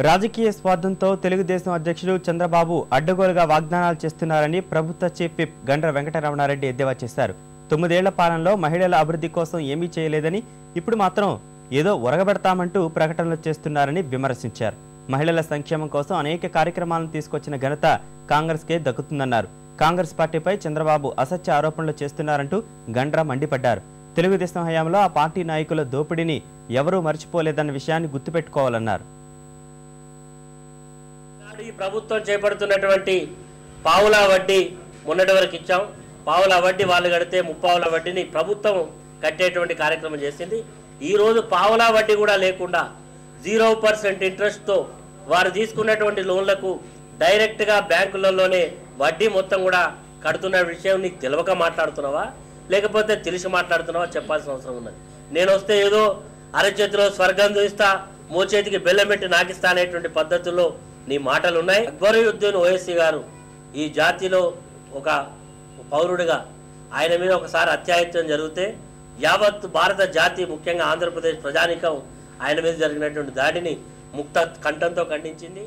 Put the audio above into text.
రాజకీయ స్వార్థంతో తెలుగుదేశం అధ్యక్షుడు చంద్రబాబు అడ్డగోలుగా వాగ్దానాలు చేస్తున్నారని ప్రభుత్వ చీఫ్ విప్ గండ్ర వెంకటరమణారెడ్డి ఎద్దేవా చేశారు. 9 ఏళ్ల పాలనలో మహిళల అభివృద్ధి కోసం ఏమీ చేయలేదని, ఇప్పుడు మాత్రం ఏదో ఒరగబెడతామంటూ ప్రకటనలు చేస్తున్నారని విమర్శించారు. మహిళల సంక్షేమం కోసం అనేక కార్యక్రమాలను తీసుకొచ్చిన ఘనత కాంగ్రెస్కే దక్కుతుందన్నారు. కాంగ్రెస్ పార్టీపై చంద్రబాబు అసత్య ఆరోపణలు చేస్తున్నారంటూ గండ్ర మండిపడ్డారు. తెలుగుదేశం హయాంలో ఆ పార్టీ నాయకుల దోపిడీని ఎవరూ మర్చిపోలేదన్న విషయాన్ని గుర్తుపెట్టుకోవాలన్నారు. ఈ ప్రభుత్వం చేపడుతున్నటువంటి పావులా వడ్డీ మొన్నటి వరకు ఇచ్చాం. పావులా వడ్డీ వాళ్ళు కడితే ముప్పావుల వడ్డీని ప్రభుత్వం కట్టేటువంటి కార్యక్రమం చేసింది. ఈరోజు పావులా వడ్డీ కూడా లేకుండా 0% ఇంట్రెస్ట్తో వారు తీసుకున్నటువంటి లోన్లకు డైరెక్ట్గా బ్యాంకులలోనే వడ్డీ మొత్తం కూడా కడుతున్న విషయం నీకు తెలియక మాట్లాడుతున్నావా, లేకపోతే తెలిసి మాట్లాడుతున్నావా చెప్పాల్సిన అవసరం ఉన్నది. నేను వస్తే ఏదో అరచేతిలో స్వర్గం చూస్తా, మోచేతికి బెల్లం పెట్టి నాకిస్తా అనేటువంటి పద్ధతుల్లో నీ మాటలు ఉన్నాయి. అక్బరుద్దీన్ ఓవైసీ గారు ఈ జాతిలో ఒక పౌరుడిగా ఆయన మీద ఒకసారి అత్యాయత్వం జరిగితే యావత్ భారత జాతి, ముఖ్యంగా ఆంధ్రప్రదేశ్ ప్రజానీకం ఆయన మీద జరిగినటువంటి దాడిని ముక్త కంఠంతో ఖండించింది.